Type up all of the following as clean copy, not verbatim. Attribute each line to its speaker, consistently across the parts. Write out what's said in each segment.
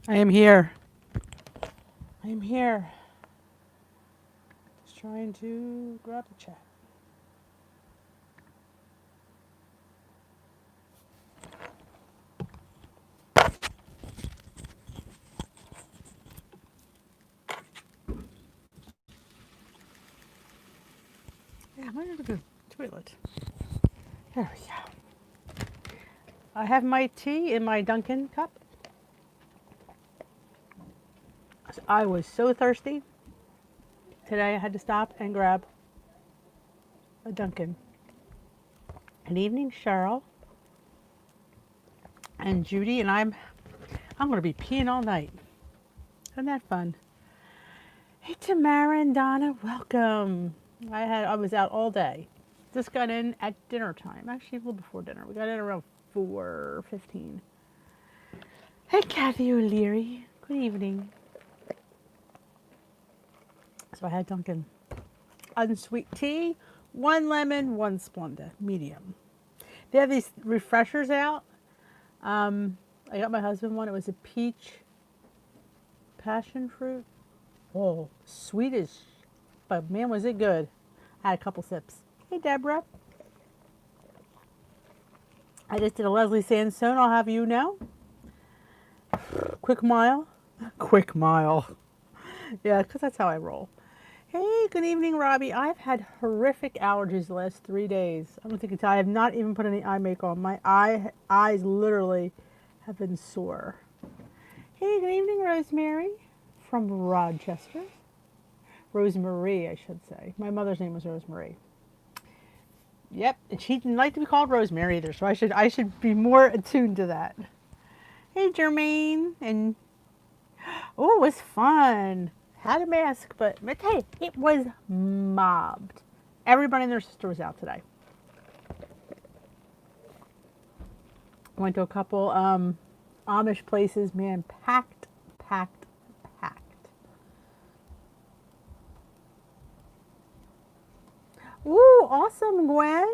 Speaker 1: I am here. I am here. Just trying to grab the chat. Yeah, I'm going to the toilet. There we go. I have my tea in my Dunkin' cup. I was so thirsty. Today I had to stop and grab a Dunkin'. Good evening, Cheryl and Judy, and I'm going to be peeing all night. Isn't that fun? Hey, Tamara and Donna, welcome. I was out all day. Just got in at dinner time. Actually, a little before dinner. We got in around 4:15. Hey, Kathy O'Leary. Good evening. So I had Dunkin' unsweet tea, 1 lemon, 1 Splenda, medium. They have these refreshers out. I got my husband one. It was a peach passion fruit. Oh, sweet as, but man, was it good. I had a couple sips. Hey, Deborah. I just did a Leslie Sandstone, I'll have you know. Quick mile. Quick mile. Yeah, because that's how I roll. Hey, good evening, Robbie. I've had horrific allergies the last 3 days. I don't think you can tell. I have not even put any eye makeup on. My eyes literally have been sore. Hey, good evening, Rosemary from Rochester. Rosemary, I should say. My mother's name was Rosemary. Yep, and she didn't like to be called Rosemary either, so I should be more attuned to that. Hey, Jermaine, and oh, it was fun. Had a mask, but hey, it was mobbed. Everybody and their sister was out today. Went to a couple Amish places, man, packed. Ooh, awesome, Gwen.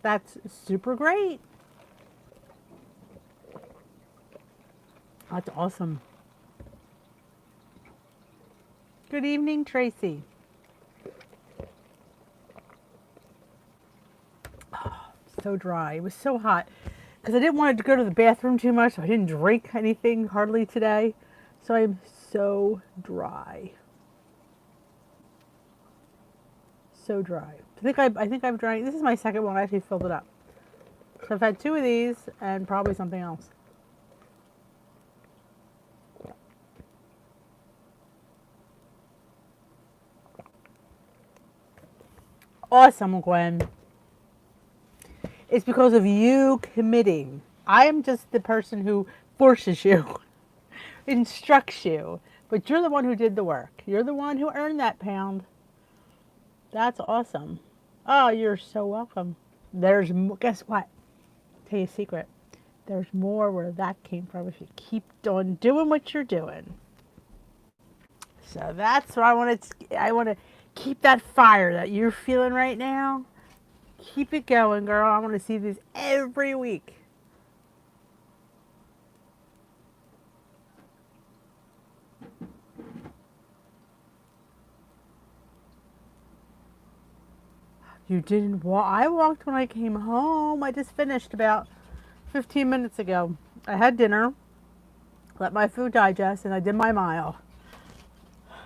Speaker 1: That's super great. That's awesome. Good evening, Tracy. Oh, so dry. It was so hot because I didn't want to go to the bathroom too much. So I didn't drink anything hardly today. So I'm so dry. So dry. I think I've drank. This is my second one. I actually filled it up. So I've had 2 of these and probably something else. Awesome, Gwen. It's because of you committing. I am just the person who forces you, instructs you, but you're the one who did the work. You're the one who earned that pound. That's awesome. Oh, you're so welcome. There's more. Guess what? I'll tell you a secret. There's more where that came from if you keep on doing what you're doing. So that's what I want to keep that fire that you're feeling right now. Keep it going, girl. I want to see these every week. You didn't walk? I walked when I came home. I just finished about 15 minutes ago. I had dinner, let my food digest, and I did my mile.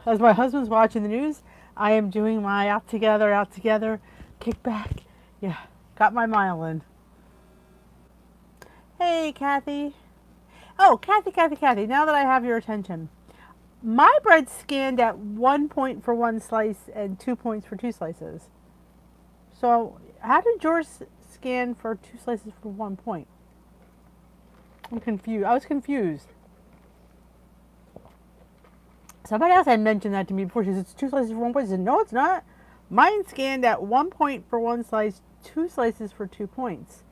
Speaker 1: As my husband's watching the news, I am doing my out together, kick back. Yeah, got my mile in. Hey, Kathy. Oh, Kathy, now that I have your attention. My bread's scanned at 1 point for 1 slice and 2 points for 2 slices. So how did yours scan for 2 slices for 1 point? I'm confused. I was confused. Somebody else had mentioned that to me before. She said, it's 2 slices for 1 point. I said, no, it's not. Mine scanned at 1 point for 1 slice, 2 slices for 2 points.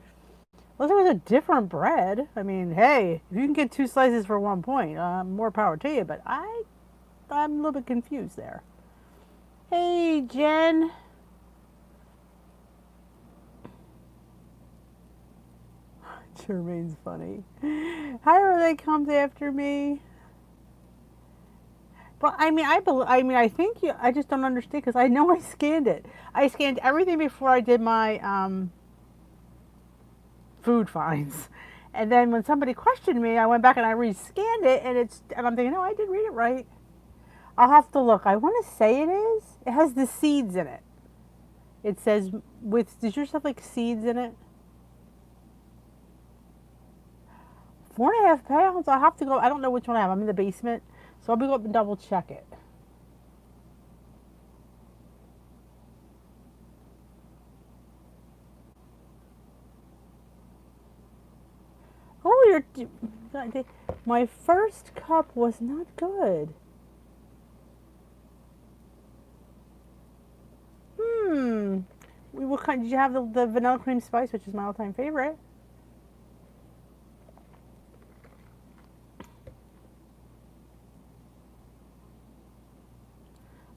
Speaker 1: Well, there was a different bread. I mean, hey, if you can get 2 slices for 1 point, more power to you, but I'm a little bit confused there. Hey, Jen. Jermaine's funny. They comes after me. But I mean, I think you. I just don't understand because I know I scanned it. I scanned everything before I did my food finds, and then when somebody questioned me, I went back and I rescanned it, and I'm thinking, no, I did read it right. I'll have to look. I want to say it is. It has the seeds in it. It says does yours have like seeds in it? 4.5 pounds. I'll have to go. I don't know which one I have. I'm in the basement. So I'll go up and double check it. Oh, my first cup was not good. What kind did you have? The vanilla cream spice, which is my all-time favorite.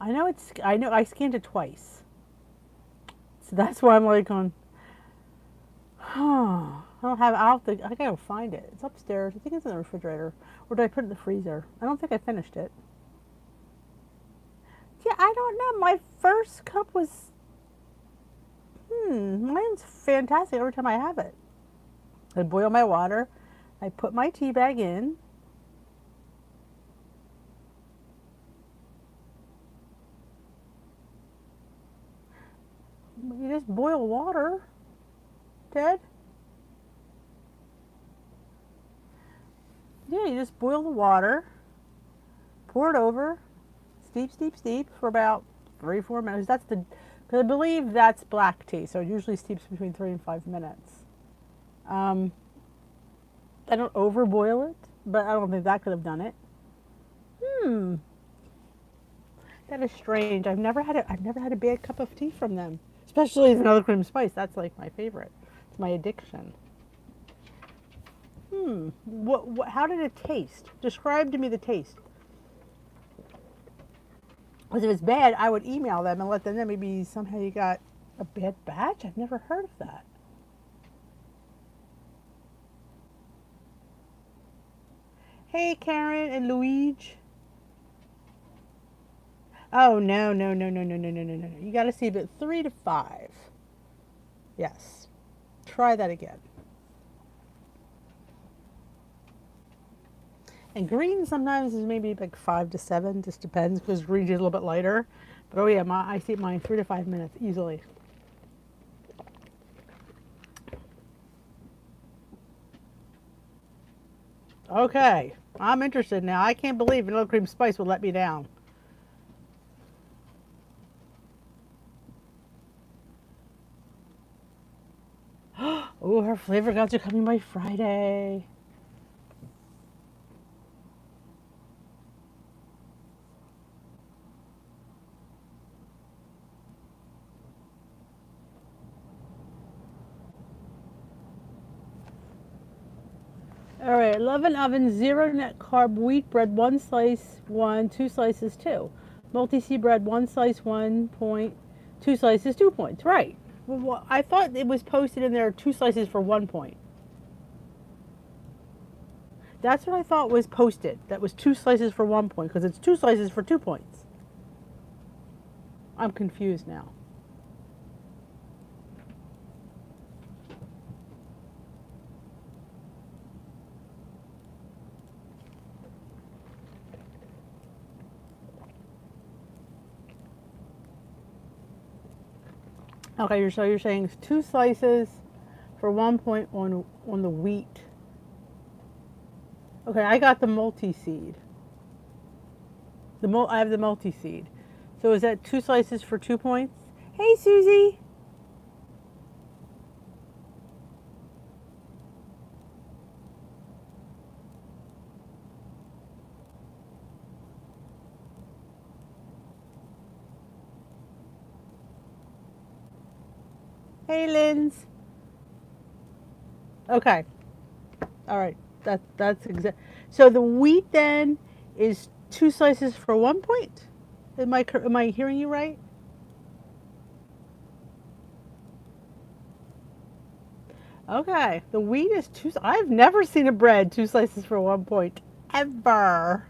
Speaker 1: I know I scanned it twice. So that's why I'm like on. I gotta go find it. It's upstairs. I think it's in the refrigerator. Or did I put it in the freezer? I don't think I finished it. Yeah, I don't know. My first cup was. Mine's fantastic every time I have it. I boil my water. I put my tea bag in. You just boil water, Ted. Yeah, you just boil the water, pour it over, steep for about 3-4 minutes. Because I believe that's black tea, so it usually steeps between 3 and 5 minutes. I don't overboil it, but I don't think that could have done it. That is strange. I've never had a bad cup of tea from them. Especially vanilla cream spice. That's like my favorite. It's my addiction. How did it taste? Describe to me the taste. Because if it's bad, I would email them and let them know maybe somehow you got a bad batch. I've never heard of that. Hey, Karen and Luigi. Oh, no. You got to see it 3 to 5. Yes. Try that again. And green sometimes is maybe like 5 to 7. Just depends because green is a little bit lighter. But oh yeah, I see mine 3 to 5 minutes easily. Okay. I'm interested now. I can't believe vanilla cream spice will let me down. Oh, her flavor guides are coming by Friday. All right, Oven Oven, 0 net carb wheat bread, 1 slice, 1, 2 slices, 2. Multi-C bread, 1 slice, 1 point, 2 slices, 2 points. Right. Well, I thought it was posted in there 2 slices for 1 point. That's what I thought was posted. That was 2 slices for 1 point because it's 2 slices for 2 points. I'm confused now. Okay, so you're saying 2 slices for 1 point on the wheat. Okay, I got the multi-seed. I have the multi-seed. So is that 2 slices for 2 points? Hey, Susie. Hey, Linz. Okay. All right. That's exact. So the wheat then is 2 slices for 1 point. Am I hearing you right? Okay, the wheat is two. I've never seen a bread 2 slices for 1 point ever.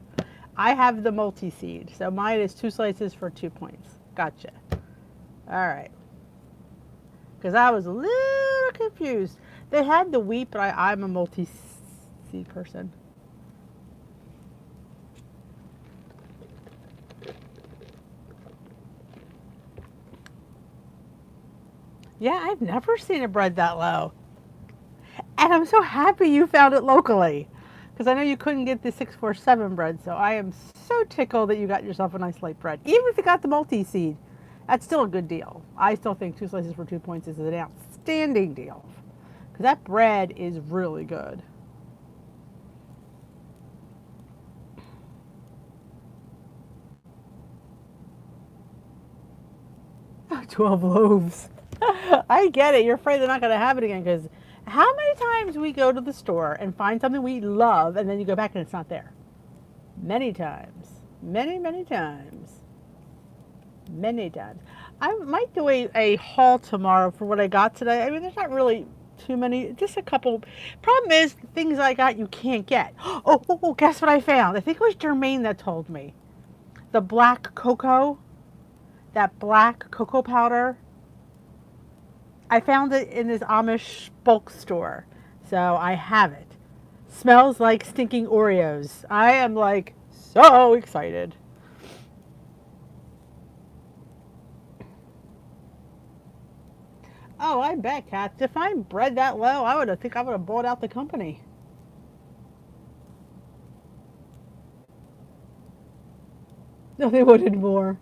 Speaker 1: I have the multi-seed, so mine is 2 slices for 2 points. Gotcha. All right. Because I was a little confused. They had the wheat, but I'm a multi-seed person. Yeah, I've never seen a bread that low. And I'm so happy you found it locally. Because I know you couldn't get the 647 bread, so I am so tickled that you got yourself a nice light bread. Even if you got the multi-seed, that's still a good deal. I still think 2 slices for 2 points is an outstanding deal. Because that bread is really good. Oh, 12 loaves. I get it. You're afraid they're not going to have it again because how many times we go to the store and find something we love and then you go back and it's not there? Many times. Many, many times. Many times. I might do a haul tomorrow for what I got today. I mean, there's not really too many, just a couple. Problem is, things I got you can't get. Oh, guess what I found? I think it was Jermaine that told me. The black cocoa, that black cocoa powder. I found it in this Amish bulk store, so I have it. Smells like stinking Oreos. I am like so excited. Oh, I bet, Kat. If I bred that low, I would have bought out the company. No, they wanted more.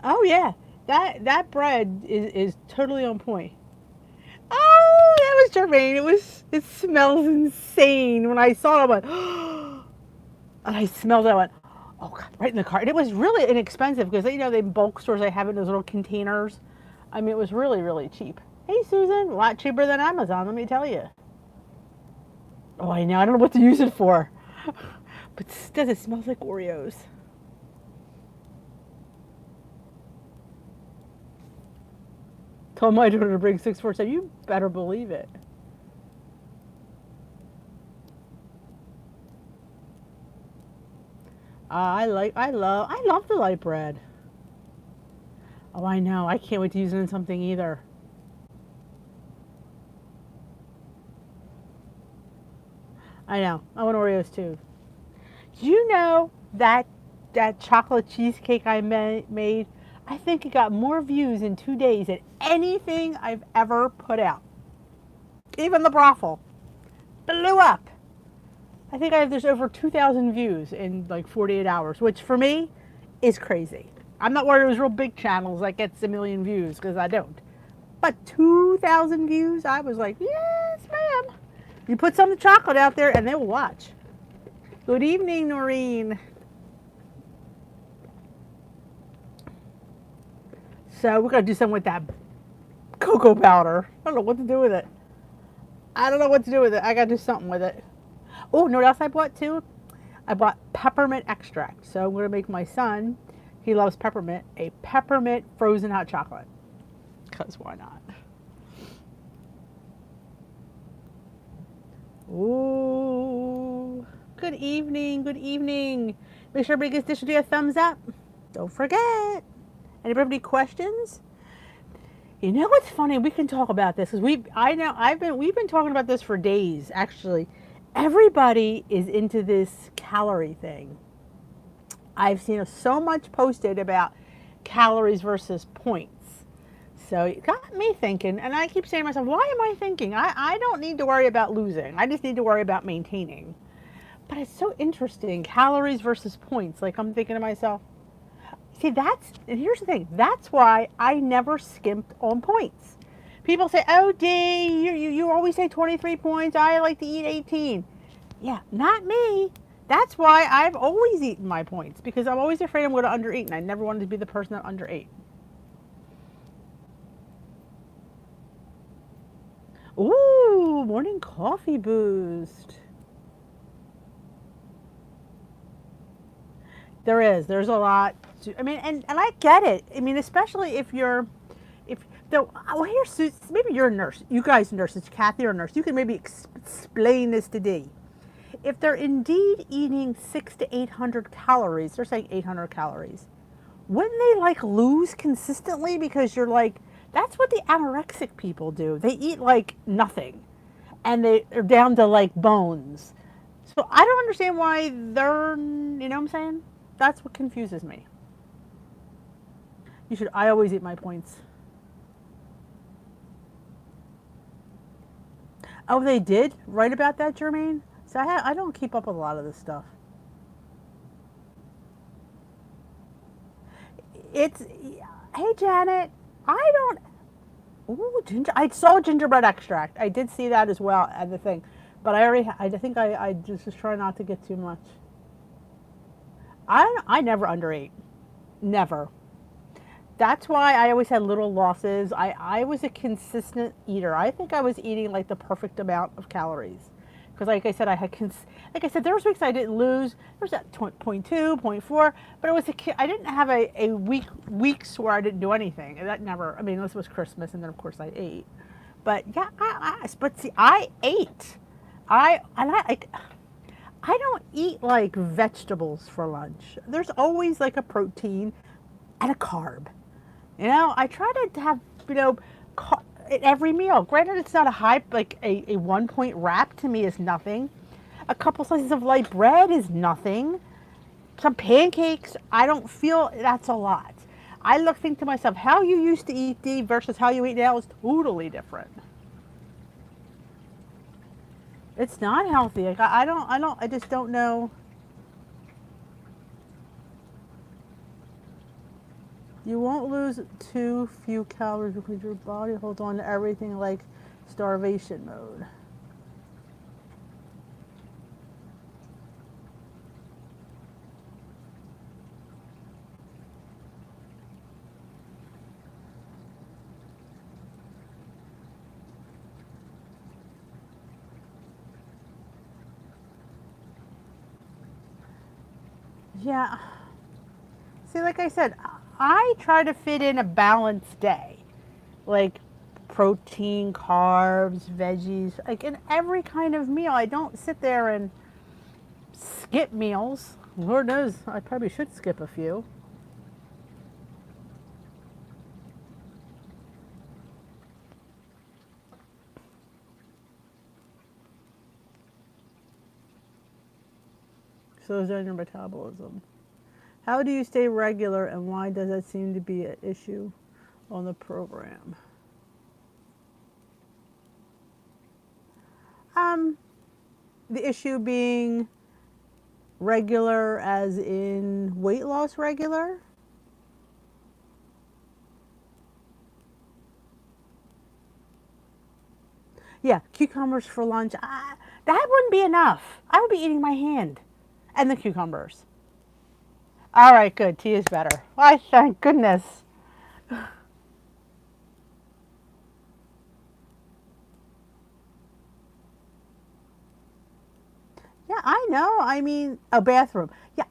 Speaker 1: Oh yeah, that bread is totally on point. Oh, that was Jermaine. It smells insane. When I saw it, I went, and I smelled it. I went, oh God, right in the car. And it was really inexpensive because the bulk stores they have in those little containers. I mean, it was really, really cheap. Hey, Susan, a lot cheaper than Amazon, let me tell you. Oh, I know. I don't know what to use it for. But does it smells like Oreos? Told my daughter to bring 647. You better believe it. I love the light bread. Oh, I know. I can't wait to use it in something either. I know. I want Oreos too. Do you know that chocolate cheesecake I made? I think it got more views in 2 days than anything I've ever put out. Even the brothel blew up. I think there's over 2,000 views in like 48 hours, which for me is crazy. I'm not one of those real big channels that gets a million views because I don't. But 2,000 views, I was like, yes, ma'am. You put some chocolate out there and they will watch. Good evening, Noreen. So we're going to do something with that cocoa powder. I don't know what to do with it. I got to do something with it. Oh, know what else I bought too? I bought peppermint extract. So I'm going to make my son, he loves peppermint, a peppermint frozen hot chocolate. Because why not? Ooh. Good evening. Good evening. Make sure everybody gets this video a thumbs up. Don't forget. Anybody have any questions? You know what's funny? We can talk about this because we've been talking about this for days. Actually, everybody is into this calorie thing. I've seen so much posted about calories versus points. So it got me thinking, and I keep saying to myself, why am I thinking? I don't need to worry about losing. I just need to worry about maintaining. But it's so interesting, calories versus points. Like I'm thinking to myself, see, and here's the thing, that's why I never skimped on points. People say, oh, Dee, you always say 23 points. I like to eat 18. Yeah, not me. That's why I've always eaten my points because I'm always afraid I'm going to undereat, and I never wanted to be the person that underate. Ooh, morning coffee boost. There's a lot. I mean, and I get it. I mean, especially if So, well, here's maybe you're a nurse. You guys nurses, Kathy, are a nurse. You can maybe explain this to Dee. If they're indeed eating 600 to 800 calories, they're saying 800 calories. Wouldn't they like lose consistently? Because you're like, that's what the anorexic people do. They eat like nothing, and they're down to like bones. So I don't understand why they're, you know what I'm saying? That's what confuses me. I always eat my points. Oh, they did write about that, Jermaine? So I don't keep up with a lot of this stuff. Hey Janet, I don't, ooh, I saw gingerbread extract. I did see that as well at the thing. But I think I just try not to get too much. I never underate. Never. That's why I always had little losses. I was a consistent eater. I think I was eating like the perfect amount of calories. Because like I said, there was weeks I didn't lose. There was at 0.2, 0.4, but it was I didn't have a weeks where I didn't do anything. And that never, I mean, unless it was Christmas, and then of course I ate. But yeah, but see, I ate. I don't eat like vegetables for lunch. There's always like a protein and a carb. You know, I try to have, you know, at every meal. Granted, it's not a high, like a 1 point wrap to me is nothing. A couple slices of light bread is nothing. Some pancakes, I don't feel that's a lot. I think to myself, how you used to eat D versus how you eat now is totally different. It's not healthy. Like, I just don't know. You won't lose too few calories because your body holds on to everything like starvation mode. Yeah. See, like I said, I try to fit in a balanced day. Like protein, carbs, veggies, like in every kind of meal. I don't sit there and skip meals. Lord knows, I probably should skip a few. Slows down your metabolism. How do you stay regular, and why does that seem to be an issue on the program? The issue being regular as in weight loss regular? Yeah, cucumbers for lunch. That wouldn't be enough. I would be eating my hand and the cucumbers. All right, good. Tea is better. Why, thank goodness. Yeah, I know. I mean, a bathroom. Yeah,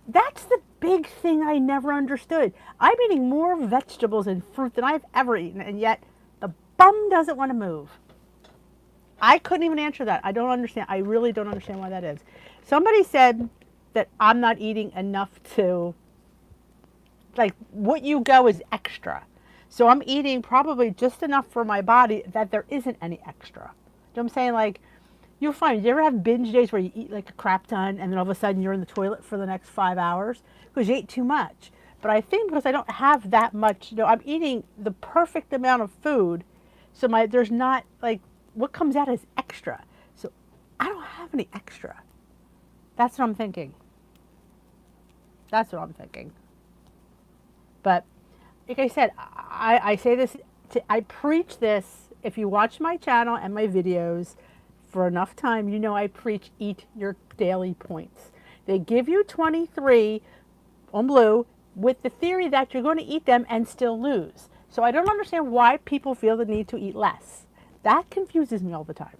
Speaker 1: that's the big thing I never understood. I'm eating more vegetables and fruit than I've ever eaten, and yet the bum doesn't want to move. I couldn't even answer that. I don't understand. I really don't understand why that is. Somebody said that I'm not eating enough to, like, what you go is extra. So I'm eating probably just enough for my body that there isn't any extra. You know what I'm saying? Like, you'll find, you ever have binge days where you eat like a crap ton and then all of a sudden you're in the toilet for the next 5 hours because you ate too much. But I think because I don't have that much, you know, I'm eating the perfect amount of food. So there's not like, what comes out is extra. So I don't have any extra. That's what I'm thinking. That's what I'm thinking. But like I said, I say this, I preach this. If you watch my channel and my videos for enough time, you know I preach eat your daily points. They give you 23 on blue with the theory that you're going to eat them and still lose. So I don't understand why people feel the need to eat less. That confuses me all the time.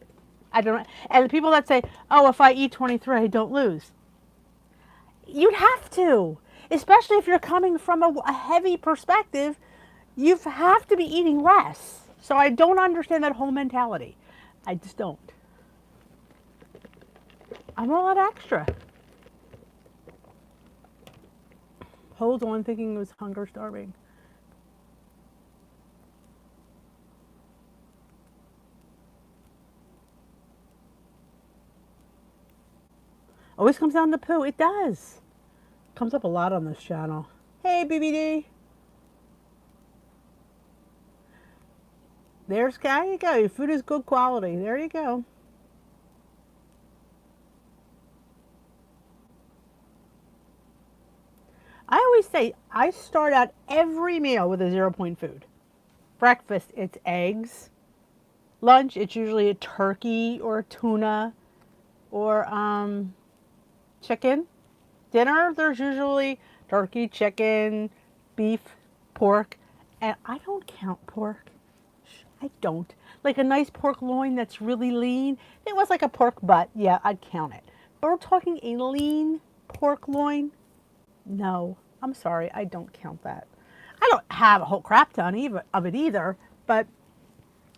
Speaker 1: I don't. And the people that say, oh, if I eat 23, I don't lose. You'd have to, especially if you're coming from a heavy perspective. You have to be eating less. So I don't understand that whole mentality. I just don't. I'm all out extra. Hold on, thinking it was hunger starving. Always comes down to poo. It does. Comes up a lot on this channel. Hey, BBD. There you go. Your food is good quality. There you go. I always say I start out every meal with a 0 point food. Breakfast, it's eggs. Lunch, it's usually a turkey or a tuna or chicken. Dinner, there's usually turkey, chicken, beef, pork. And I don't count pork. I don't. Like a nice pork loin that's really lean. If it was like a pork butt, yeah, I'd count it. But we're talking a lean pork loin. No, I'm sorry, I don't count that. I don't have a whole crap ton of it either, but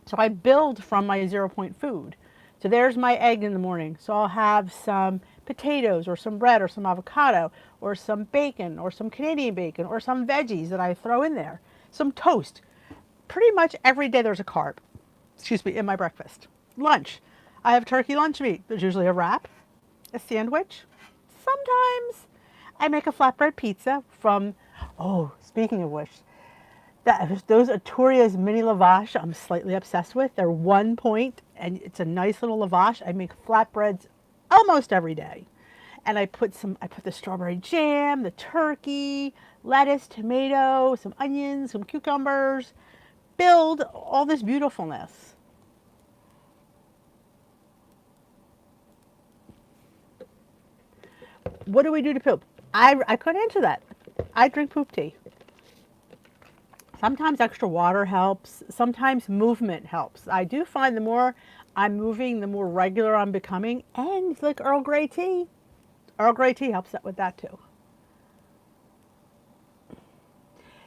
Speaker 1: so I build from my 0 point food. So there's my egg in the morning. So I'll have some potatoes or some bread or some avocado or some bacon or some Canadian bacon or some veggies that I throw in there. Some toast. Pretty much every day there's a carb, in my breakfast. Lunch, I have turkey lunch meat. There's usually a wrap, a sandwich. Sometimes I make a flatbread pizza from, oh, speaking of which, those Arturia's mini lavash I'm slightly obsessed with. They're 1 point and it's a nice little lavash. I make flatbreads almost every day. And I put the strawberry jam, the turkey, lettuce, tomato, some onions, some cucumbers, build all this beautifulness. What do we do to poop? I couldn't answer that. I drink poop tea. Sometimes extra water helps. Sometimes movement helps. I do find the more I'm moving, the more regular I'm becoming. And like Earl Grey tea. Earl Grey tea helps with that too.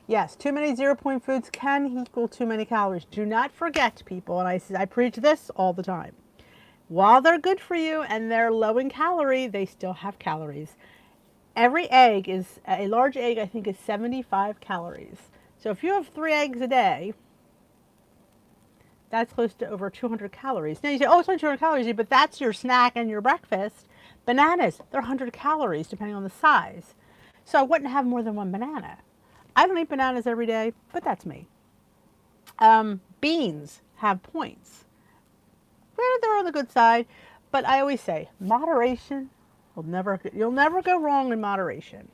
Speaker 1: Yes, too many 0 point foods can equal too many calories. Do not forget, people, and I preach this all the time. While they're good for you and they're low in calorie, they still have calories. Every egg is, a large egg I think is 75 calories. So if you have 3 eggs a day, that's close to over 200 calories. Now you say, oh, it's only 200 calories, but that's your snack and your breakfast. Bananas, they're 100 calories depending on the size. So I wouldn't have more than 1 banana. I don't eat bananas every day, but that's me. Beans have points. They're on the good side, but I always say moderation you'll never go wrong in moderation.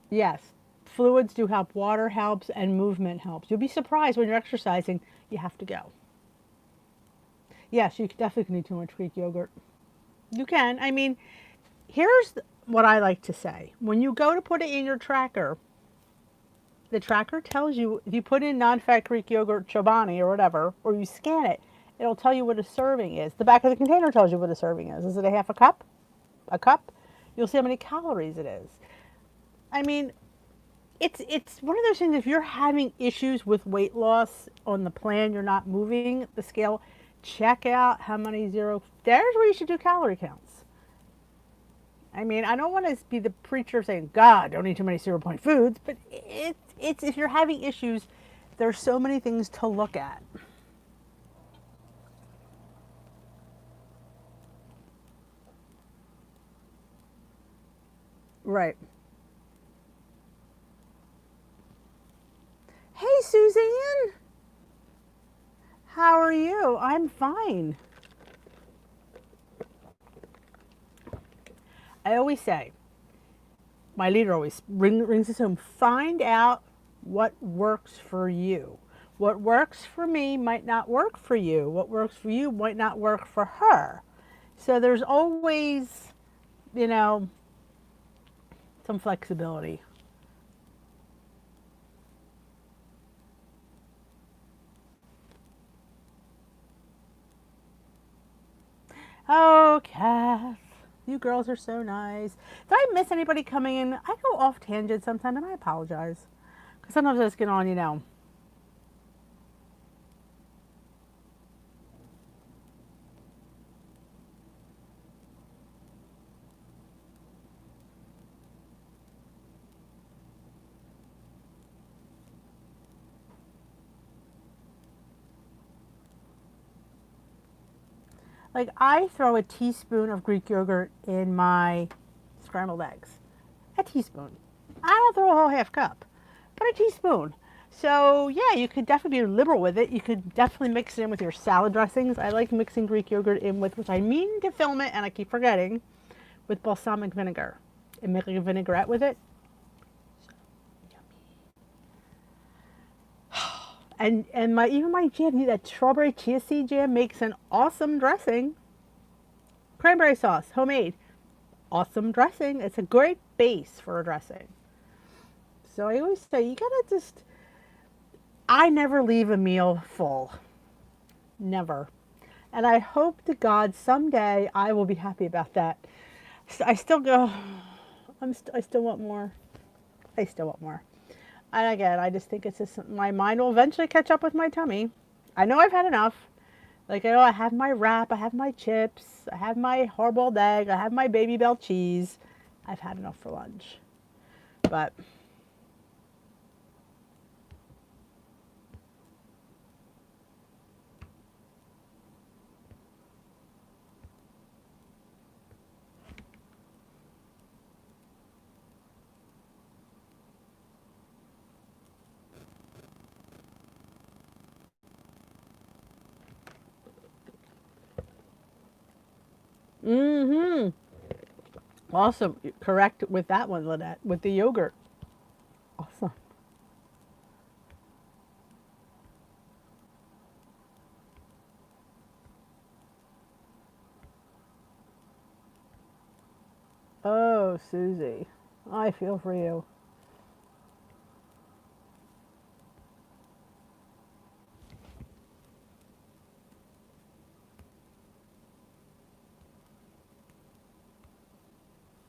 Speaker 1: Yes, fluids do help. Water helps and movement helps. You'll be surprised when you're exercising, you have to go. Yes, you definitely need too much Greek yogurt. You can. I mean, here's what I like to say. When you go to put it in your tracker, the tracker tells you, if you put in non-fat Greek yogurt Chobani or whatever, or you scan it, it'll tell you what a serving is. The back of the container tells you what a serving is. Is it a half a cup? A cup? You'll see how many calories it is. I mean, it's one of those things, if you're having issues with weight loss on the plan, you're not moving the scale, check out how many there's where you should do calorie counts. I mean, I don't want to be the preacher saying, God, don't eat too many 0 point foods, but it's if you're having issues, there's so many things to look at. Right. Hey, Suzanne. How are you? I'm fine. I always say, my leader always rings this home, find out what works for you. What works for me might not work for you. What works for you might not work for her. So there's always, some flexibility. Oh, Kath, you girls are so nice. Did I miss anybody coming in? I go off tangent sometimes, and I apologize. Because sometimes I just get on, you know. Like, I throw a teaspoon of Greek yogurt in my scrambled eggs. A teaspoon. I don't throw a whole half cup, but a teaspoon. So, yeah, you could definitely be liberal with it. You could definitely mix it in with your salad dressings. I like mixing Greek yogurt in with, which I mean to film it, and I keep forgetting, with balsamic vinegar and making a vinaigrette with it. And my even my jam, that strawberry chia seed jam makes an awesome dressing. Cranberry sauce, homemade, awesome dressing. It's a great base for a dressing. So I always say you gotta just. I never leave a meal full, never, and I hope to God someday I will be happy about that. I still go. I still want more. I still want more. And again, I just think it's just my mind will eventually catch up with my tummy. I know I've had enough. Like, I know I have my wrap, I have my chips, I have my hard-boiled egg, I have my Baby Bell cheese. I've had enough for lunch. But mm-hmm. Awesome. Correct with that one, Lynette, with the yogurt. Awesome. Oh, Susie. I feel for you.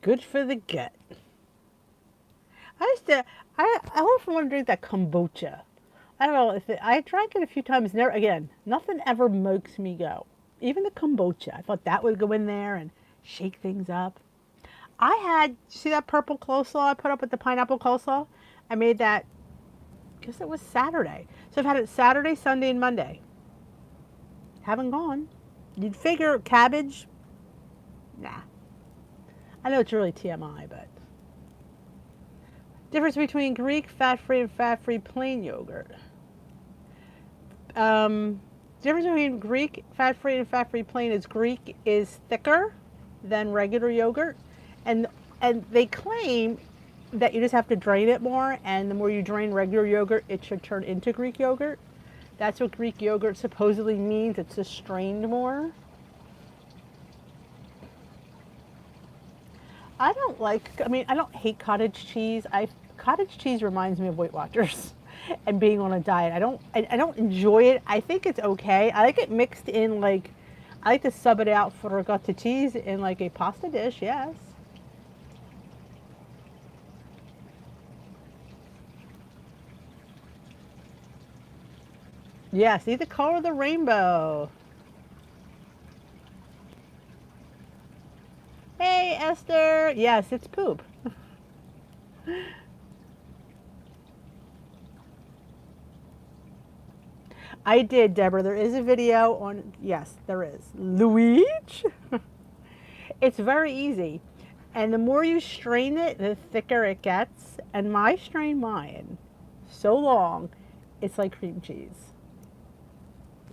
Speaker 1: Good for the gut. I used to, I often want to drink that kombucha. I don't know if I drank it a few times. Never again. Nothing ever makes me go. Even the kombucha. I thought that would go in there and shake things up. I had see that purple coleslaw I put up with the pineapple coleslaw. I made that. I guess it was Saturday. So I've had it Saturday, Sunday, and Monday. Haven't gone. You'd figure cabbage. Nah. I know it's really TMI, but difference between Greek fat-free and fat-free plain yogurt. Difference between Greek fat-free and fat-free plain is Greek is thicker than regular yogurt, and they claim that you just have to drain it more, and the more you drain regular yogurt, it should turn into Greek yogurt. That's what Greek yogurt supposedly means. It's just strained more. I don't like. I mean, I don't hate cottage cheese. Cottage cheese reminds me of Weight Watchers and being on a diet. I don't enjoy it. I think it's okay. I like it mixed in like. I like to sub it out for ricotta cheese in like a pasta dish. Yes. Yeah, see the color of the rainbow. Hey, Esther. Yes, it's poop. I did, Deborah. There is a video on, yes, there is. Luigi? It's very easy. And the more you strain it, the thicker it gets. And I strain mine so long, it's like cream cheese.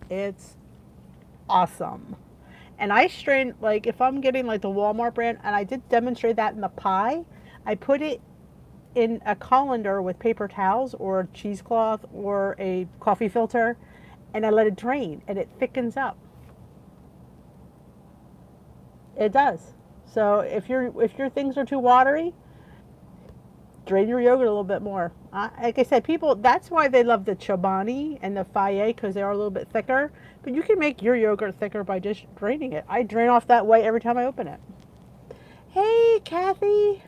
Speaker 1: It's awesome. And I strain, like, if I'm getting like the Walmart brand, and I did demonstrate that in the pie, I put it in a colander with paper towels or cheesecloth or a coffee filter, and I let it drain, and it thickens up. It does. So if your things are too watery, drain your yogurt a little bit more. Like I said, people, that's why they love the Chobani and the Faye, because they are a little bit thicker. But you can make your yogurt thicker by just draining it. I drain off that way every time I open it. Hey, Kathy.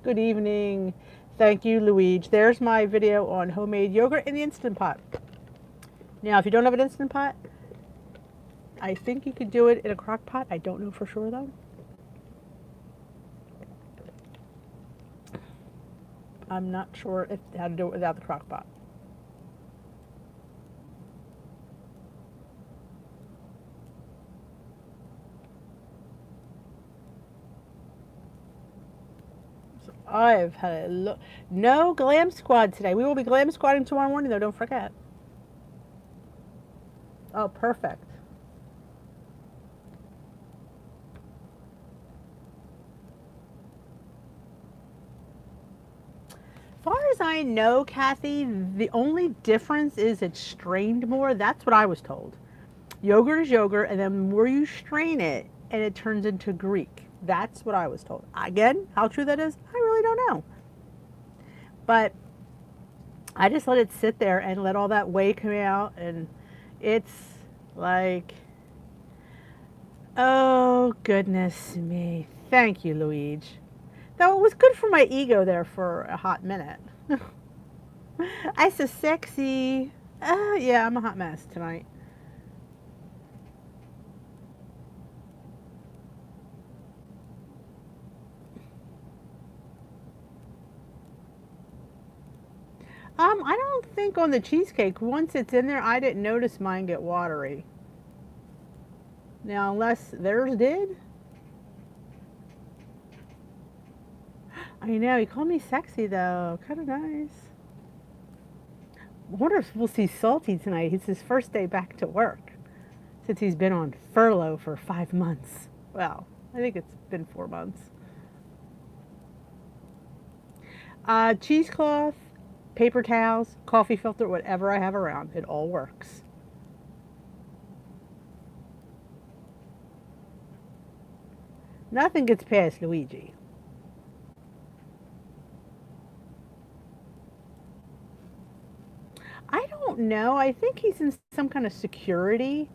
Speaker 1: Good evening. Thank you, Luigi. There's my video on homemade yogurt in the Instant Pot. Now, if you don't have an Instant Pot, I think you could do it in a crock pot. I don't know for sure, though. I'm not sure how to do it without the crock pot. So I've had a look. No Glam Squad today. We will be Glam Squadding tomorrow morning, though. Don't forget. Oh, perfect. As far as I know, Kathy, the only difference is it's strained more. That's what I was told. Yogurt is yogurt, and then the more you strain it, and it turns into Greek. That's what I was told. Again, how true that is, I really don't know. But I just let it sit there and let all that whey come out, and it's like, oh, goodness me. Thank you, Luigi. Though it was good for my ego there for a hot minute. I so sexy. Yeah, I'm a hot mess tonight. I don't think on the cheesecake, once it's in there, I didn't notice mine get watery. Now, unless theirs did. I know, he called me sexy though. Kind of nice. I wonder if we'll see Salty tonight. It's his first day back to work since he's been on furlough for 5 months. Well, I think it's been 4 months. Cheesecloth, paper towels, coffee filter, whatever I have around. It all works. Nothing gets past Luigi. I don't know. I think he's in some kind of security.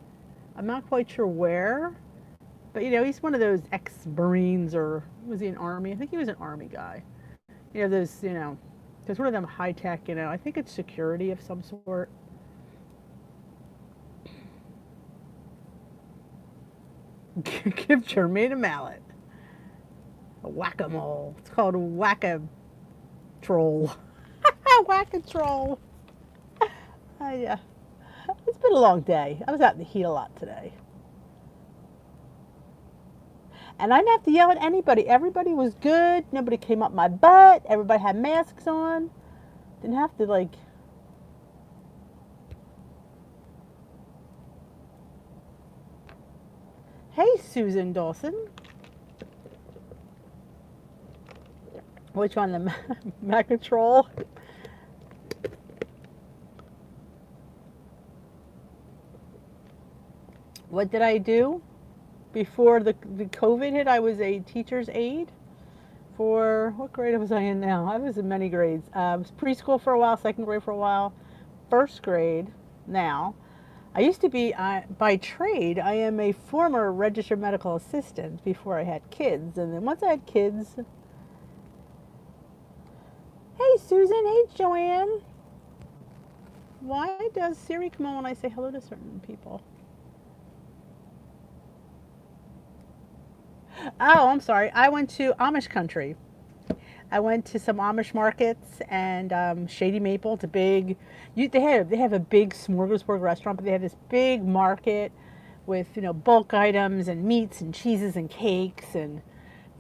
Speaker 1: I'm not quite sure where. But, you know, he's one of those ex-Marines, or was he an Army? I think he was an Army guy. You know, those, you know, there's one of them high-tech, you know. I think it's security of some sort. Give Jermaine a mallet. A whack-a-mole. It's called a whack-a-troll. Whack-a-troll. Yeah. It's been a long day. I was out in the heat a lot today. And I didn't have to yell at anybody. Everybody was good. Nobody came up my butt. Everybody had masks on. Didn't have to, like... Hey, Susan Dawson. Which one? The Macatrol? What did I do? Before the COVID hit, I was a teacher's aide for, what grade was I in now? I was in many grades. I was preschool for a while, second grade for a while, first grade now. I used to be, by trade, I am a former registered medical assistant before I had kids. And then once I had kids, hey Susan, hey Joanne. Why does Siri come on when I say hello to certain people? Oh, I'm sorry. I went to Amish country. I went to some Amish markets, and Shady Maple. It's a big. They have a big smorgasbord restaurant, but they have this big market with, you know, bulk items and meats and cheeses and cakes and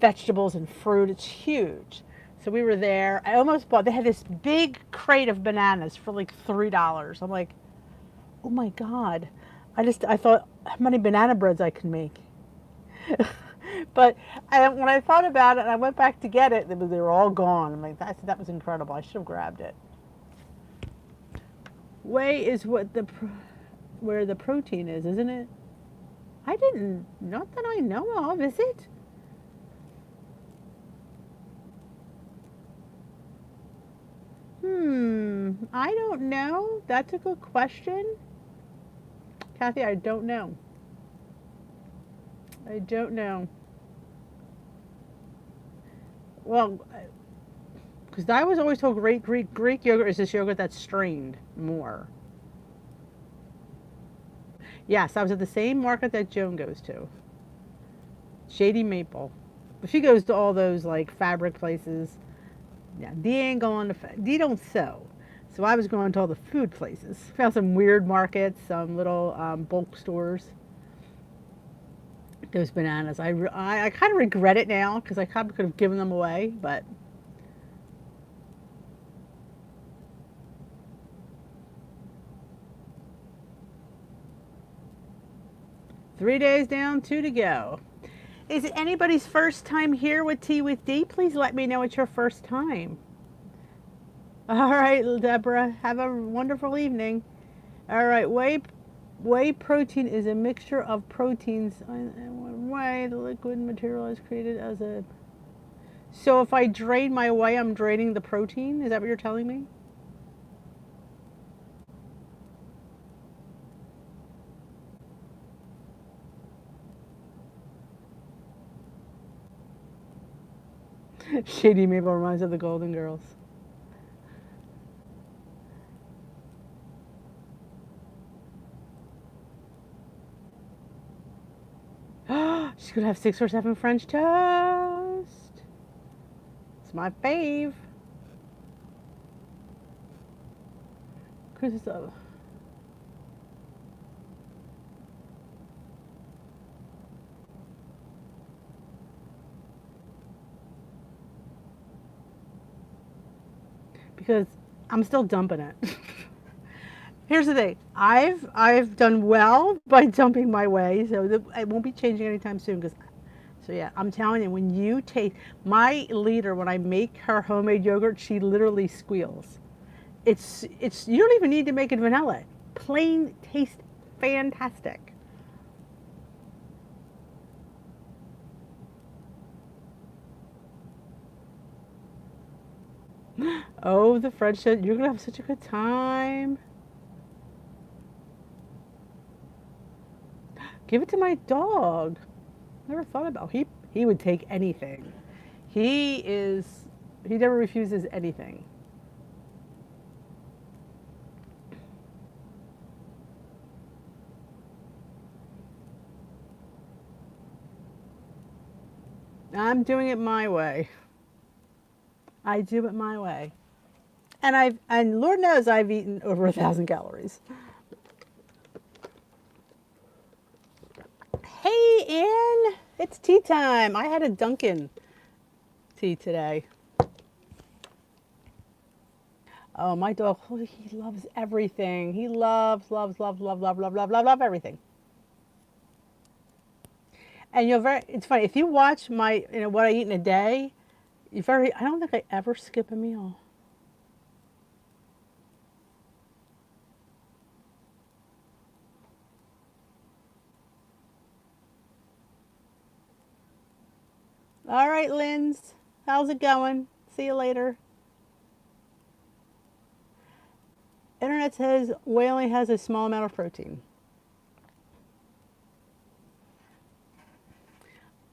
Speaker 1: vegetables and fruit. It's huge. So we were there. I almost bought. They had this big crate of bananas for like $3. I'm like, oh my god! I thought how many banana breads I could make. But when I thought about it and I went back to get it, they were all gone. I'm like, that was incredible. I should have grabbed it. Whey is where the protein is, isn't it? I didn't, not that I know of, is it? I don't know. That's a good question. Kathy, I don't know. I don't know. Well, because I was always told Greek yogurt is this yogurt that's strained more. Yes, I was at the same market that Joan goes to. Shady Maple. But she goes to all those like fabric places. Yeah, Dee ain't going to, Dee don't sew. So I was going to all the food places. Found some weird markets, some little bulk stores. Those bananas. I kind of regret it now because I kind of could have given them away, but. Three days down, two to go. Is it anybody's first time here with Tea with Dee? Please let me know it's your first time. All right, Deborah, have a wonderful evening. All right, whey protein is a mixture of proteins. Whey, the liquid material is created as a. So if I drain my whey, I'm draining the protein? Is that what you're telling me? Shady Maple reminds of the Golden Girls. She's gonna have 6 or 7 French toast. It's my fave. Christopher. Because I'm still dumping it. Here's the thing. I've done well by dumping my whey, so it won't be changing anytime soon. So yeah, I'm telling you, when you taste my leader, when I make her homemade yogurt, she literally squeals. It's you don't even need to make it vanilla. Plain tastes fantastic. Oh, the French said you're gonna have such a good time. Give it to my dog. Never thought about he would take anything. He never refuses anything. I'm doing it my way. I do it my way. And Lord knows I've eaten over 1,000 calories. Hey Ann, it's tea time. I had a Dunkin' tea today. Oh, my dog, he loves everything. He loves everything. And it's funny, if you watch what I eat in a day, I don't think I ever skip a meal. All right, Linz, how's it going? See you later. Internet says whey only has a small amount of protein.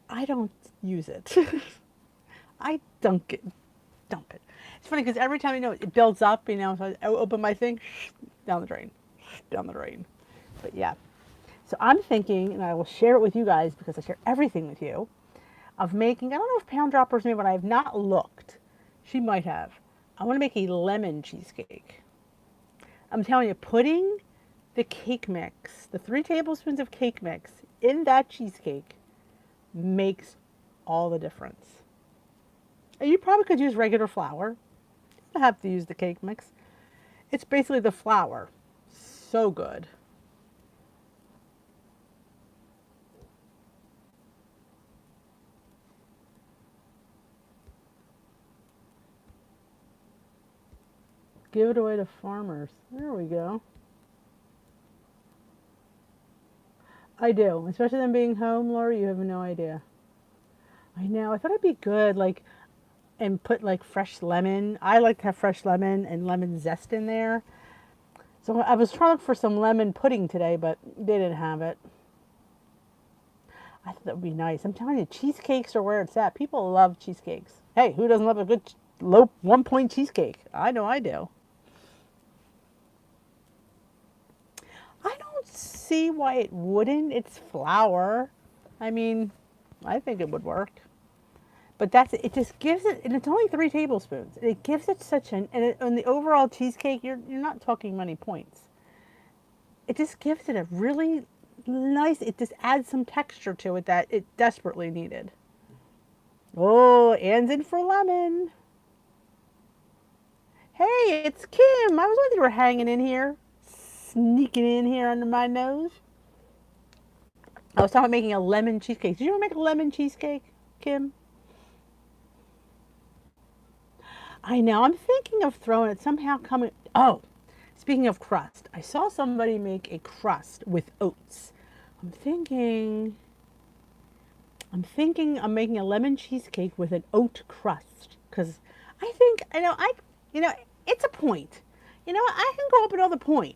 Speaker 1: I don't use it. I dump it. It's funny because every time it builds up, so I open my thing, down the drain. But yeah, so I'm thinking, and I will share it with you guys because I share everything with you, of making. I don't know if Pound Droppers made, but I have not looked. She might have. I want to make a lemon cheesecake. I'm telling you, putting the cake mix, the 3 tablespoons of cake mix in that cheesecake makes all the difference. And you probably could use regular flour. You don't have to use the cake mix. It's basically the flour. So good. Give it away to farmers. There we go. I do, especially them being home, Laura. You have no idea. I know. I thought it'd be good. Like, and put like fresh lemon. I like to have fresh lemon and lemon zest in there. So I was trying to look for some lemon pudding today, but they didn't have it. I thought that would be nice. I'm telling you, cheesecakes are where it's at. People love cheesecakes. Hey, who doesn't love a good low 1 point cheesecake? I know I do. I don't see why it wouldn't. It's flour. I mean, I think it would work. But that's it. Just gives it, and it's only 3 tablespoons. It gives it such an, and on the overall cheesecake, you're not talking many points. It just gives it a really nice. It just adds some texture to it that it desperately needed. Oh, Anne's in for lemon. Hey, it's Kim. I was wondering you were hanging in here, sneaking in here under my nose. I was talking about making a lemon cheesecake. Did you ever make a lemon cheesecake, Kim? I know. I'm thinking of throwing it somehow coming. Oh, speaking of crust, I saw somebody make a crust with oats. I'm thinking I'm making a lemon cheesecake with an oat crust because I think it's a point. I can go up another point.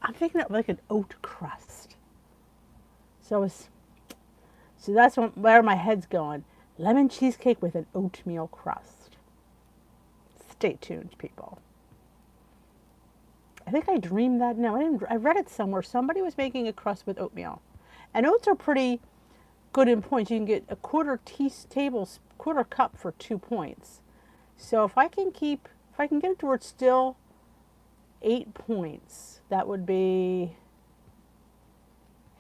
Speaker 1: I'm thinking of like an oat crust. So that's where my head's going. Lemon cheesecake with an oatmeal crust. Stay tuned, people. I think I dreamed that. No, I didn't. I read it somewhere. Somebody was making a crust with oatmeal, and oats are pretty good in points. You can get a quarter cup for 2 points. So if I can get it to where it's still 8 points, that would be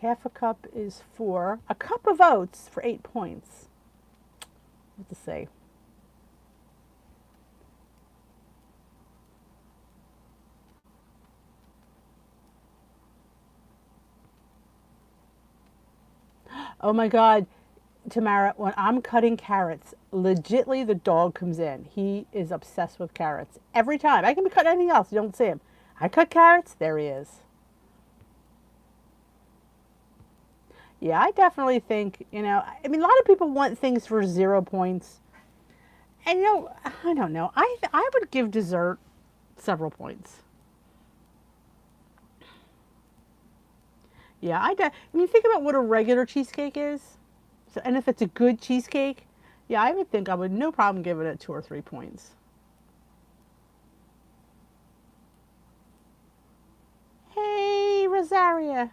Speaker 1: half a cup is 4. A cup of oats for 8 points. What to say? Oh my God, Tamara, when I'm cutting carrots, legitly the dog comes in. He is obsessed with carrots. Every time. I can be cutting anything else. You don't see him. I cut carrots, there he is. Yeah, I definitely think, I mean, a lot of people want things for 0 points. And, I don't know. I would give dessert several points. Yeah, I mean, think about what a regular cheesecake is. So, and if it's a good cheesecake, yeah, I would think I would no problem giving it 2 or 3 points. Hey, Rosaria.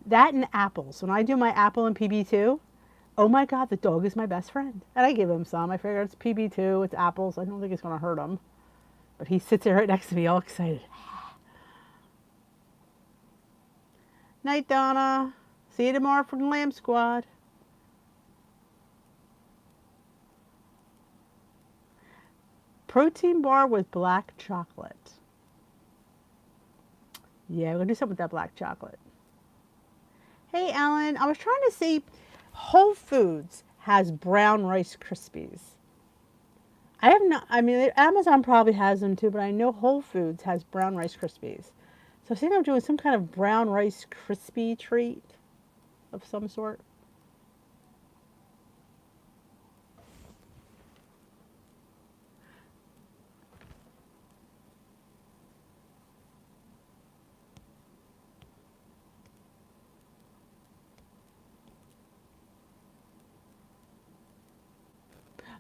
Speaker 1: That and apples. When I do my apple and PB2, oh my God, the dog is my best friend. And I give him some. I figure it's PB2, it's apples. I don't think it's going to hurt him. But he sits there right next to me, all excited. Night, Donna. See you tomorrow for the Lamb Squad. Protein bar with black chocolate. Yeah, we're going to do something with that black chocolate. Hey, Ellen. I was trying to see, Whole Foods has brown Rice Krispies. I have not, I mean, Amazon probably has them too, but I know Whole Foods has brown Rice Krispies. So I think I'm doing some kind of brown Rice Krispie treat of some sort.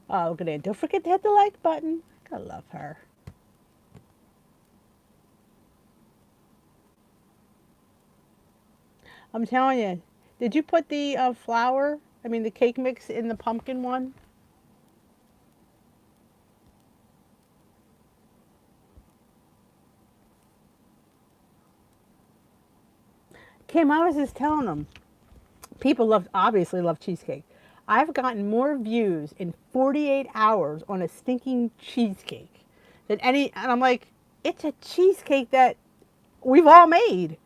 Speaker 1: Oh, good. Don't forget to hit the like button. I love her. I'm telling you. Did you put the flour, the cake mix in the pumpkin one? Kim, I was just telling them. People obviously love cheesecake. I've gotten more views in 48 hours on a stinking cheesecake than any, and I'm like, it's a cheesecake that we've all made.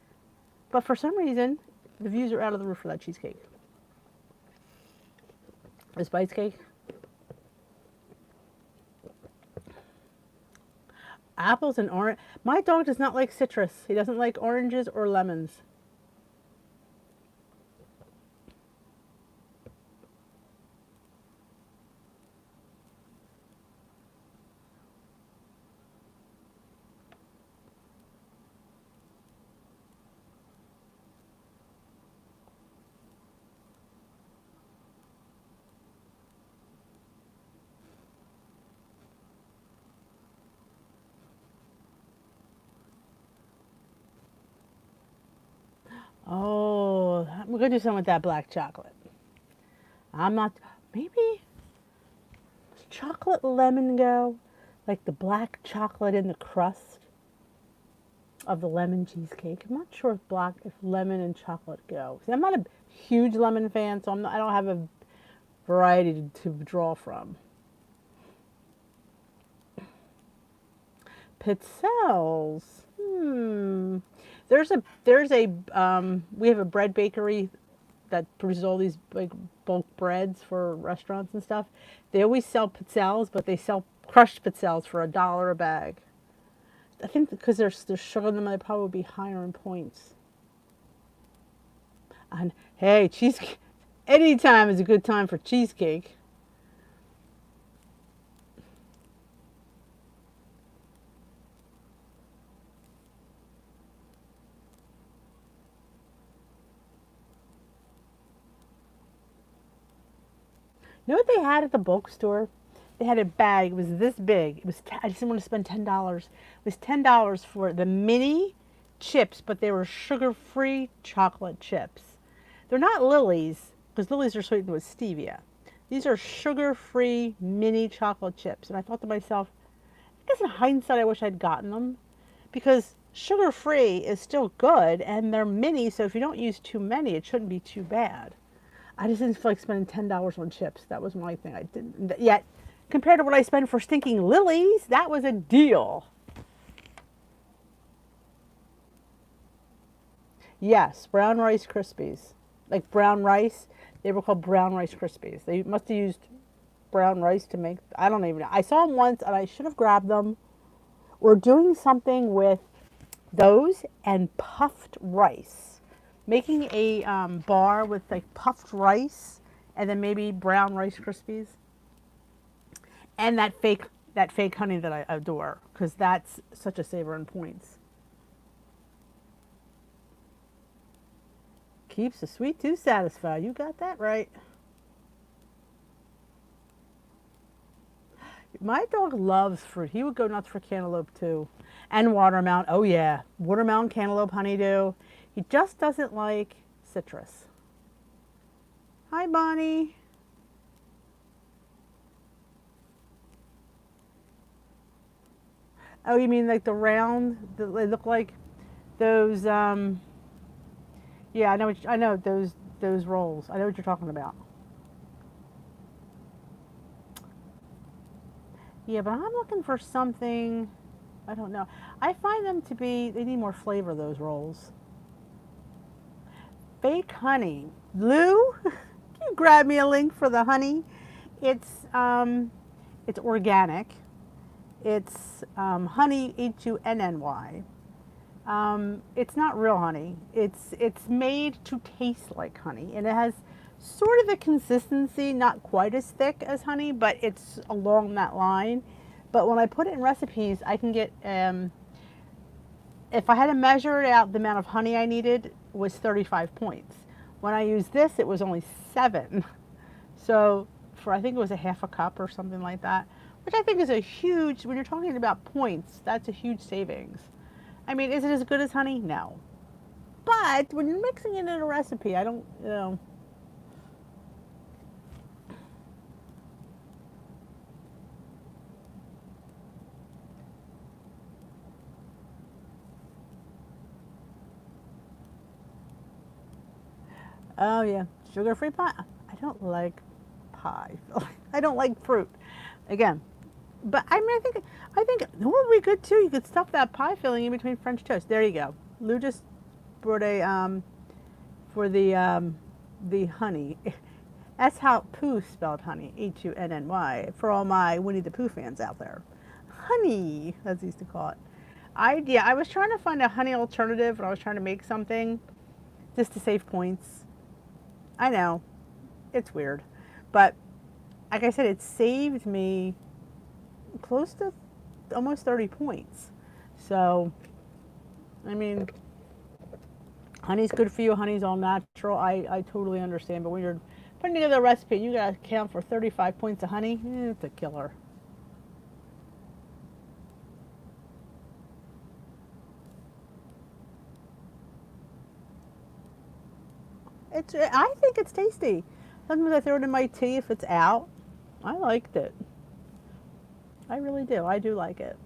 Speaker 1: But for some reason, the views are out of the roof for that cheesecake. The spice cake. Apples and orange. My dog does not like citrus. He doesn't like oranges or lemons. We're going to do some with that black chocolate. I'm not, maybe, does chocolate lemon go? Like the black chocolate in the crust of the lemon cheesecake. I'm not sure if lemon and chocolate go. See, I'm not a huge lemon fan, so I don't have a variety to draw from. Pizzelles. We have a bread bakery that produces all these like bulk breads for restaurants and stuff. They always sell pizzelles, but they sell crushed pizzelles for $1 a bag. I think because there's sugar in them, they probably would be higher in points. And hey, cheesecake. Anytime is a good time for cheesecake. You know what they had at the bulk store? They had a bag. It was this big. I just didn't want to spend $10. It was $10 for the mini chips, but they were sugar-free chocolate chips. They're not Lily's, because Lily's are sweetened with stevia. These are sugar-free mini chocolate chips. And I thought to myself, I guess in hindsight, I wish I'd gotten them, because sugar-free is still good, and they're mini, so if you don't use too many, it shouldn't be too bad. I just didn't feel like spending $10 on chips. That was my thing. I didn't yet. Compared to what I spend for stinking Lily's, that was a deal. Yes, brown Rice Krispies. Like brown rice. They were called brown Rice Krispies. They must have used brown rice to make, I don't even know. I saw them once and I should have grabbed them. Or doing something with those and puffed rice. Making a bar with like puffed rice and then maybe brown Rice Krispies. And that fake honey that I adore, because that's such a saver in points. Keeps the sweet tooth satisfied. You got that right. My dog loves fruit. He would go nuts for cantaloupe too. And watermelon. Oh yeah. Watermelon, cantaloupe, honeydew. He just doesn't like citrus. Hi, Bonnie. Oh, you mean like the round? They look like those. Yeah, I know those rolls. I know what you're talking about. Yeah, but I'm looking for something. I don't know. I find them to be. They need more flavor. Those rolls. Fake honey. Lou, can you grab me a link for the honey? It's organic. It's honey, HUNNY. It's not real honey. It's made to taste like honey, and it has sort of a consistency, not quite as thick as honey, but it's along that line. But when I put it in recipes, I can get, if I had to measure it out, the amount of honey I needed was 35 points. When I used this, it was only 7. So for, I think it was a half a cup or something like that, which I think is a huge, when you're talking about points, that's a huge savings. I mean, is it as good as honey? No. But when you're mixing it in a recipe, I don't, you know. Oh yeah, sugar-free pie. I don't like pie. I don't like fruit. Again, but I mean, I think it would be good too. You could stuff that pie filling in between French toast. There you go. Lou just brought a for the honey. That's how Pooh spelled honey. HUNNY. For all my Winnie the Pooh fans out there, honey, as they used to call it. I was trying to find a honey alternative when I was trying to make something, just to save points. I know, it's weird, but like I said, it saved me close to almost 30 points. So, I mean, honey's good for you. Honey's all natural. I totally understand. But when you're putting together a recipe, you got to count for 35 points of honey. It's a killer. I think it's tasty. Sometimes I throw it in my tea if it's out. I liked it. I really do. I do like it.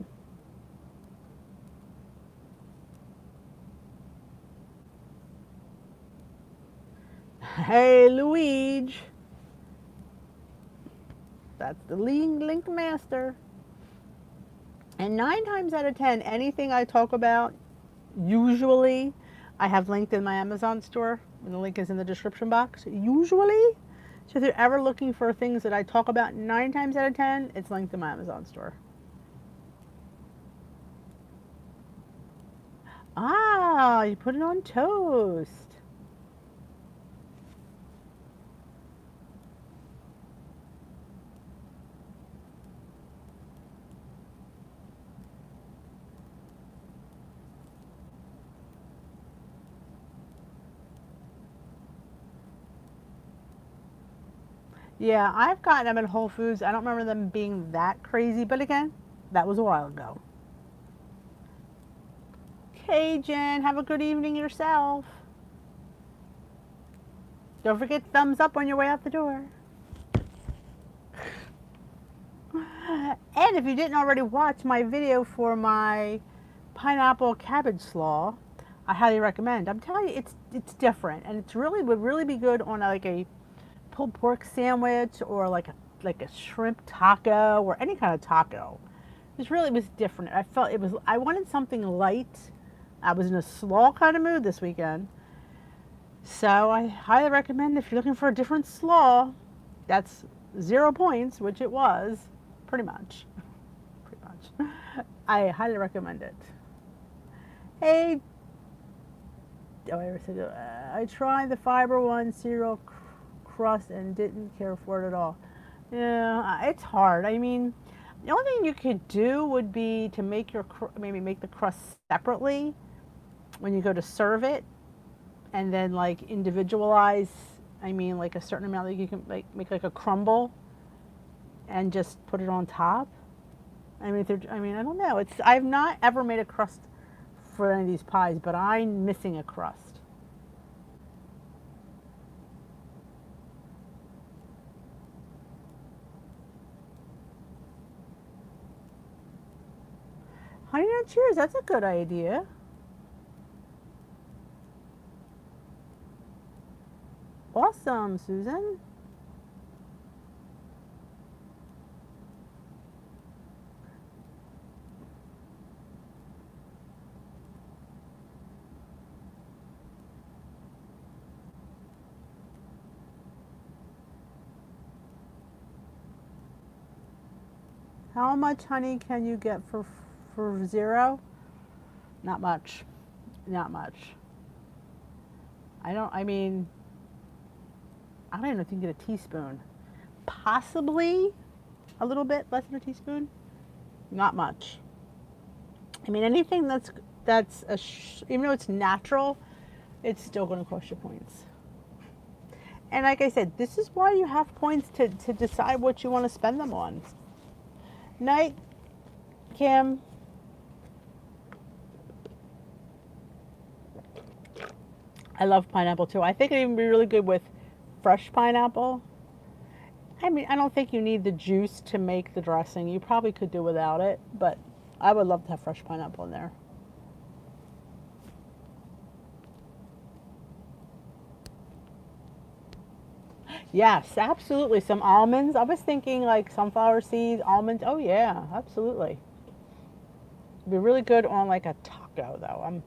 Speaker 1: Hey, Luigi. That's the link master. And 9 times out of 10, anything I talk about, usually I have linked in my Amazon store, and the link is in the description box. Usually. So if you're ever looking for things that I talk about 9 times out of 10, it's linked in my Amazon store. Ah, you put it on toast. Yeah, I've gotten them at Whole Foods. I don't remember them being that crazy, but again, that was a while ago. Okay, Jen, have a good evening yourself. Don't forget thumbs up on your way out the door. And if you didn't already watch my video for my pineapple cabbage slaw, I highly recommend. I'm telling you, it's different, and it's really would really be good on like a pulled pork sandwich or like a shrimp taco or any kind of taco. It was different. I wanted something light. I was in a slaw kind of mood this weekend. So I highly recommend if you're looking for a different slaw, that's 0 points, which it was, pretty much. Pretty much. I highly recommend it. Hey, I tried the Fiber One cereal crust and didn't care for it at all. Yeah, it's hard. I mean, the only thing you could do would be to make maybe make the crust separately when you go to serve it, and then like individualize. I mean, like a certain amount that you can make like a crumble, and just put it on top. I mean, I don't know. I've not ever made a crust for any of these pies, but I'm missing a crust. Honey Nut Cheers, that's a good idea. Awesome, Susan. How much honey can you get for 0? Not much. Not much. I don't even know if you can get a teaspoon. Possibly a little bit less than a teaspoon. Not much. I mean, anything that's even though it's natural, it's still going to cost you points. And like I said, this is why you have points to decide what you want to spend them on. Night, Kim. I love pineapple too. I think it'd even be really good with fresh pineapple. I mean, I don't think you need the juice to make the dressing. You probably could do without it, but I would love to have fresh pineapple in there. Yes, absolutely. Some almonds. I was thinking like sunflower seeds, almonds. Oh yeah, absolutely. It'd be really good on like a taco though.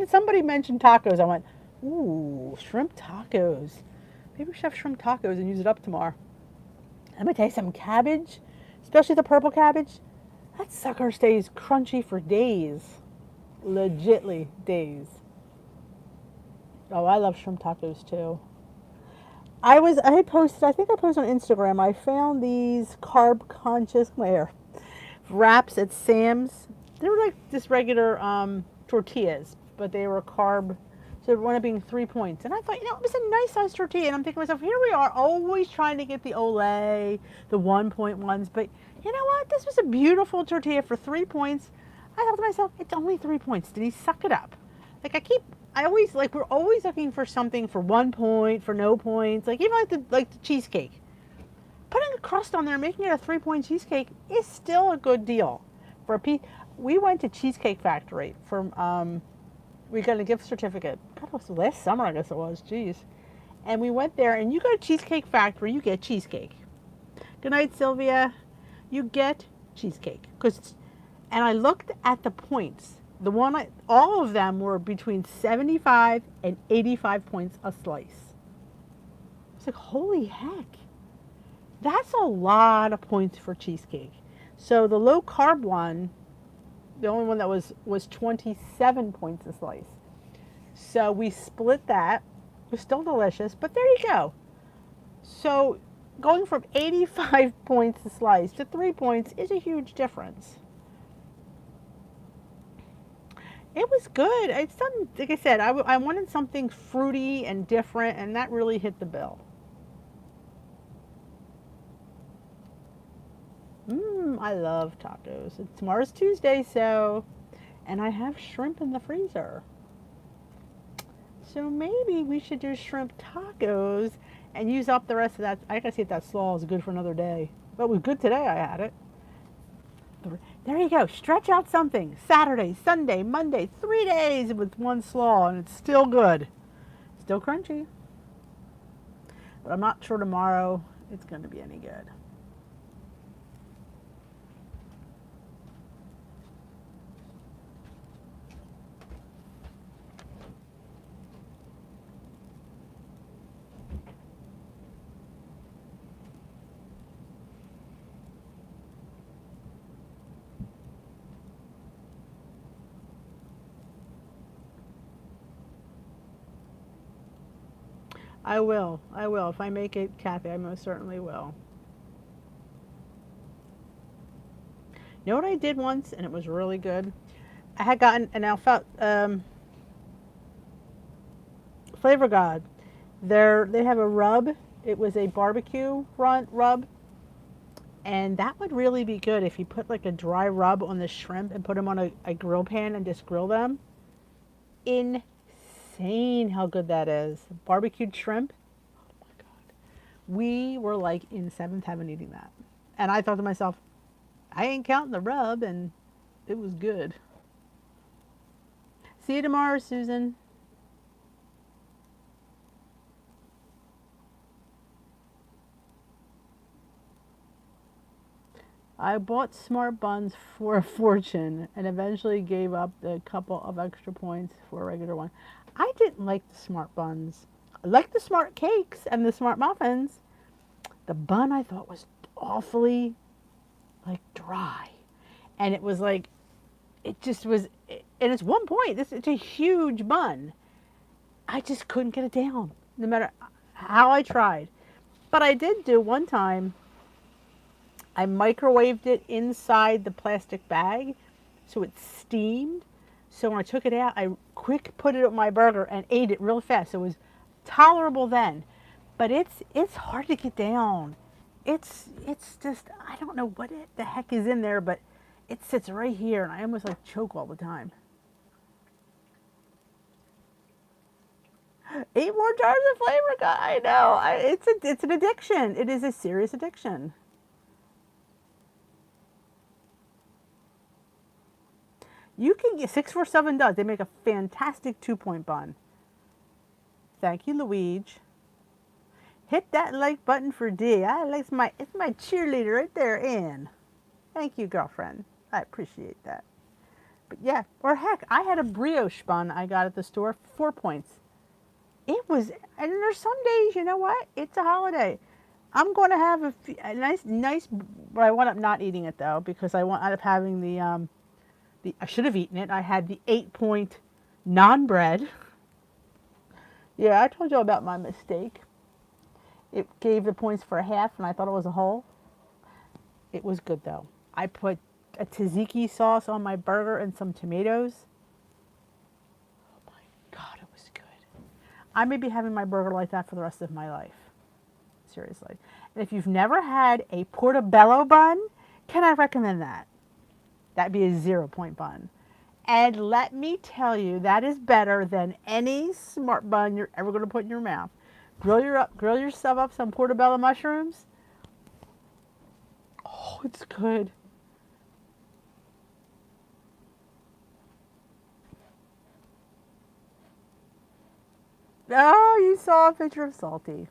Speaker 1: Somebody mentioned tacos, I went, ooh, shrimp tacos. Maybe we should have shrimp tacos and use it up tomorrow. Let me tell you some cabbage, especially the purple cabbage. That sucker stays crunchy for days. Legitly days. Oh, I love shrimp tacos too. I think I posted on Instagram, I found these carb conscious wraps at Sam's. They were like just regular tortillas, but they were carb, so it wound up being 3 points. And I thought, it was a nice sized tortilla. And I'm thinking to myself, here we are always trying to get the Olay, the 1 point ones. But you know what? This was a beautiful tortilla for 3 points. I thought to myself, it's only 3 points. Did he suck it up? Like I always like, we're always looking for something for 1 point, for no points. Like even like the cheesecake. Putting a crust on there, making it a 3-point cheesecake is still a good deal. For a piece, we went to Cheesecake Factory from we got a gift certificate. God, it was last summer, I guess it was. Jeez. And we went there, and you go to Cheesecake Factory, you get cheesecake. Good night, Sylvia. You get cheesecake. And I looked at the points. All of them were between 75 and 85 points a slice. It's like, holy heck. That's a lot of points for cheesecake. So the low carb one, the only one that was 27 points a slice. So we split that. It was still delicious, but there you go. So going from 85 points a slice to 3 points is a huge difference. It was good. It's something, like I said, I wanted something fruity and different, and that really hit the bill. I love tacos. Tomorrow's Tuesday, and I have shrimp in the freezer. So maybe we should do shrimp tacos and use up the rest of that. I gotta see if that slaw is good for another day. But it was good today, I had it. There you go. Stretch out something. Saturday, Sunday, Monday, 3 days with one slaw, and it's still good. Still crunchy. But I'm not sure tomorrow it's going to be any good. I will. If I make it, Kathy, I most certainly will. You know what I did once, and it was really good? I had gotten an Flavor God. They have a rub. It was a barbecue rub. And that would really be good if you put like a dry rub on the shrimp and put them on a grill pan and just grill them. Insane how good that is. Barbecued shrimp. Oh my God. We were like in seventh heaven eating that. And I thought to myself, I ain't counting the rub, and it was good. See you tomorrow, Susan. I bought smart buns for a fortune and eventually gave up the couple of extra points for a regular one. I didn't like the smart buns. I liked the smart cakes and the smart muffins. The bun I thought was awfully like dry. And it was like, it just was, and it's 1 point. It's a huge bun. I just couldn't get it down, no matter how I tried. But I did do one time, I microwaved it inside the plastic bag so it steamed. So when I took it out, I quick put it on my burger and ate it real fast. So it was tolerable then. But it's hard to get down. It's just, I don't know what the heck is in there, but it sits right here and I almost like choke all the time. 8 more jars of Flavor God. I know. It's an addiction. It is a serious addiction. You can get 647 does. They make a fantastic 2-point bun. Thank you, Luigi. Hit that like button for D. It's my cheerleader right there, Ann. Thank you, girlfriend. I appreciate that. But yeah, or heck, I had a brioche bun I got at the store, 4 points. It was, and there's some days, you know what? It's a holiday. I'm going to have a nice, but I wound up not eating it though, because I wound up having I should have eaten it. I had the 8-point non-bread. Yeah, I told you about my mistake. It gave the points for a half, and I thought it was a whole. It was good, though. I put a tzatziki sauce on my burger and some tomatoes. Oh, my God, it was good. I may be having my burger like that for the rest of my life. Seriously. And if you've never had a portobello bun, can I recommend that? That'd be a 0-point bun. And let me tell you, that is better than any smart bun you're ever going to put in your mouth. Grill yourself up some portobello mushrooms. Oh, it's good. Oh, you saw a picture of Salty.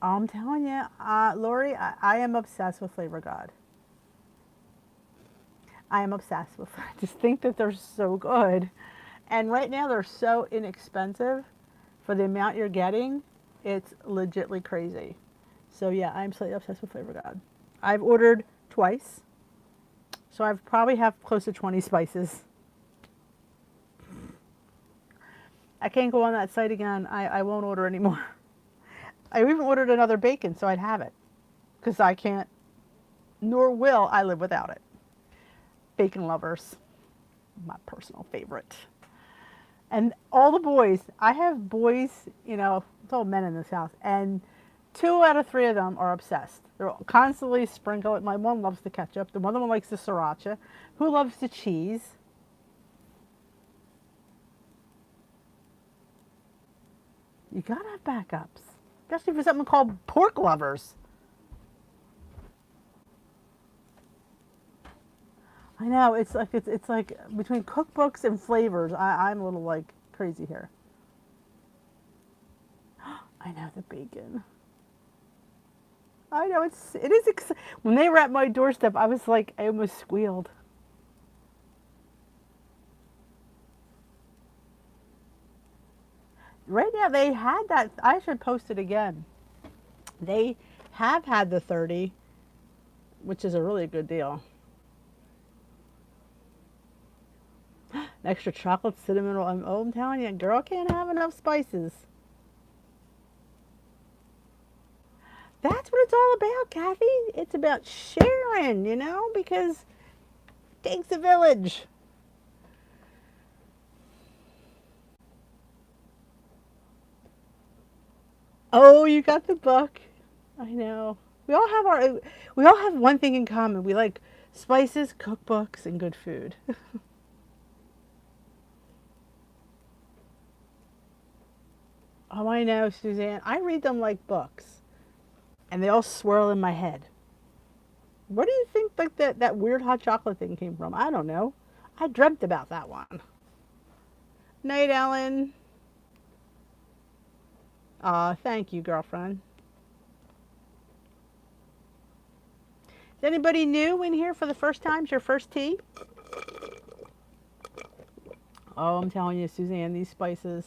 Speaker 1: I'm telling you, Lori, I am obsessed with Flavor God. I am obsessed with them. I just think that they're so good. And right now they're so inexpensive for the amount you're getting. It's legitly crazy. So yeah, I'm slightly obsessed with Flavor God. I've ordered twice. So I've probably have close to 20 spices. I can't go on that site again. I won't order anymore. I even ordered another bacon so I'd have it. Because I can't, nor will I live without it. Bacon lovers, my personal favorite. And all the boys, I have boys, you know, it's all men in this house, and 2 out of 3 of them are obsessed. They're constantly sprinkling. My one loves the ketchup. The other one likes the sriracha. Who loves the cheese? You gotta have backups, especially for something called pork lovers. I know, it's like between cookbooks and flavors, I'm a little like crazy here. I know the bacon. I know it is when they were at my doorstep, I was like, I almost squealed. Right now they had that. I should post it again. They have had the 30, which is a really good deal. An extra chocolate cinnamon roll. I'm telling you, girl can't have enough spices. That's what it's all about, Kathy. It's about sharing, you know, because it takes a village. Oh, you got the book. I know. We all have one thing in common. We like spices, cookbooks, and good food. Oh, I know, Suzanne. I read them like books, and they all swirl in my head. Where do you think like that weird hot chocolate thing came from? I don't know. I dreamt about that one. Night, Ellen. Thank you, girlfriend. Is anybody new in here for the first time? It's your first tea? Oh, I'm telling you, Suzanne, these spices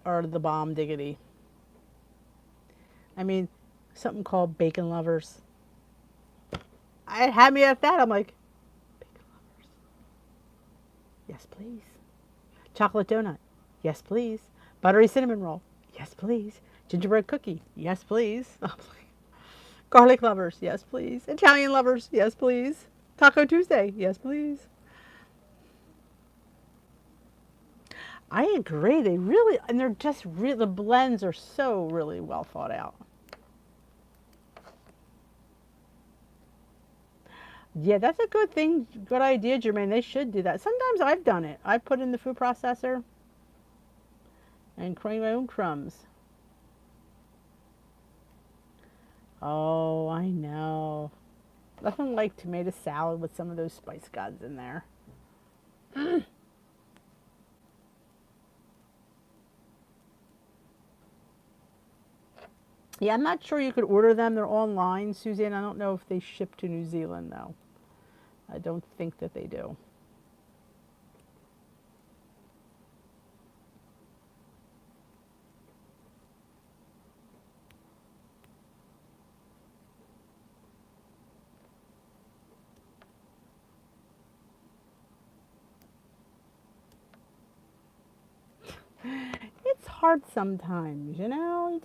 Speaker 1: are the bomb diggity. I mean, something called bacon lovers. I had me at that. I'm like, bacon lovers. Yes, please. Chocolate donut. Yes, please. Buttery cinnamon roll. Yes, please. Gingerbread cookie. Yes, please. Garlic lovers. Yes, please. Italian lovers. Yes, please. Taco Tuesday. Yes, please. I agree. They really, and they're just the blends are so really well thought out. Yeah, that's a good thing. Good idea, Jermaine. They should do that. Sometimes I've done it. I put in the food processor and create my own crumbs. Oh, I know. Nothing like tomato salad with some of those spice gods in there. Yeah, I'm not sure you could order them. They're online, Suzanne. I don't know if they ship to New Zealand, though. I don't think that they do. It's hard sometimes, you know?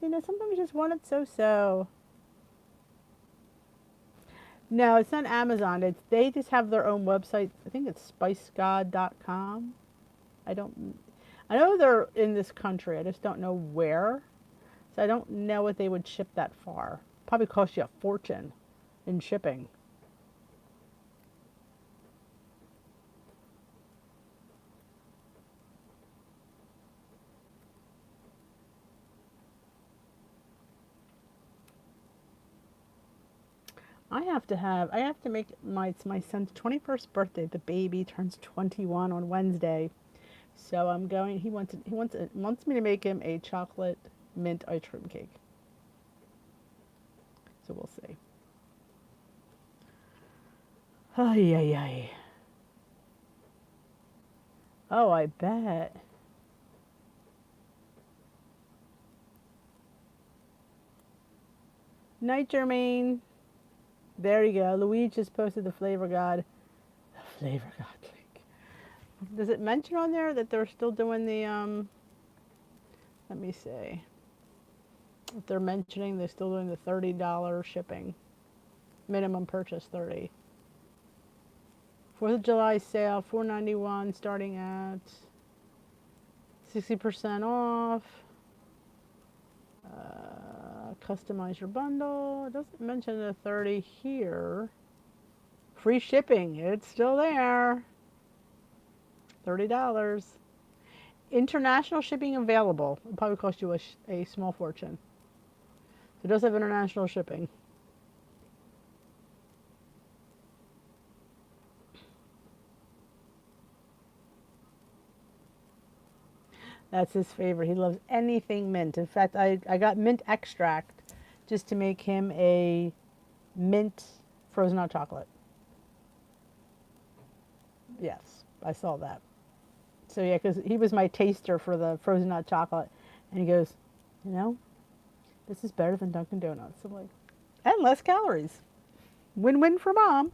Speaker 1: Sometimes you just want it so. No, it's not Amazon. They just have their own website. I think it's spicegod.com. I don't I know they're in this country. I just don't know where. So I don't know if they would ship that far. Probably cost you a fortune. in shipping. I have to make it's my son's 21st birthday. The baby turns 21 on Wednesday. So I'm going, he wants me to make him a chocolate mint ice cream cake. So we'll see. Ay, ay, ay. Oh, I bet. Night, Jermaine. There you go. Luigi just posted the Flavor God. The Flavor God link. Does it mention on there that they're still doing the, let me see. If they're mentioning they're still doing the $30 shipping. Minimum purchase 30. 4th of July sale, $4.91 starting at 60% off. Customize your bundle. It doesn't mention the 30 here. Free shipping. It's still there. $30. International shipping available. It'll probably cost you a small fortune. So it does have international shipping. That's his favorite. He loves anything mint. In fact, I got mint extract just to make him a mint frozen hot chocolate. Yes, I saw that. So yeah, because he was my taster for the frozen hot chocolate. And he goes, you know, this is better than Dunkin' Donuts. I'm like, and less calories. Win-win for mom.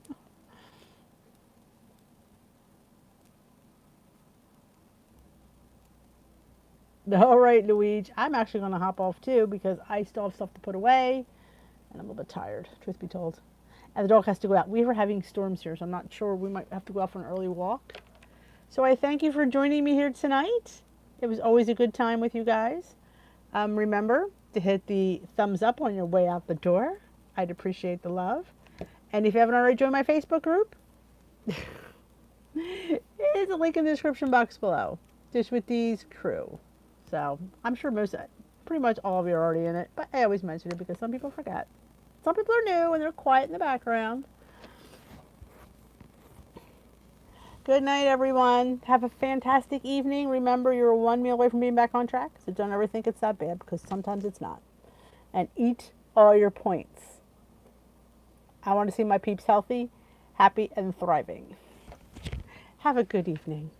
Speaker 1: All right, Luigi. I'm actually going to hop off too because I still have stuff to put away. And I'm a little bit tired, truth be told. And the dog has to go out. We were having storms here, so I'm not sure. We might have to go out for an early walk. So I thank you for joining me here tonight. It was always a good time with you guys. Remember to hit the thumbs up on your way out the door. I'd appreciate the love. And if you haven't already joined my Facebook group, there's a link in the description box below. Just with these crew. So I'm sure pretty much all of you are already in it, but I always mention it because some people forget. Some people are new and they're quiet in the background. Good night, everyone. Have a fantastic evening. Remember, you're one meal away from being back on track, so don't ever think it's that bad because sometimes it's not. And eat all your points. I want to see my peeps healthy, happy, and thriving. Have a good evening.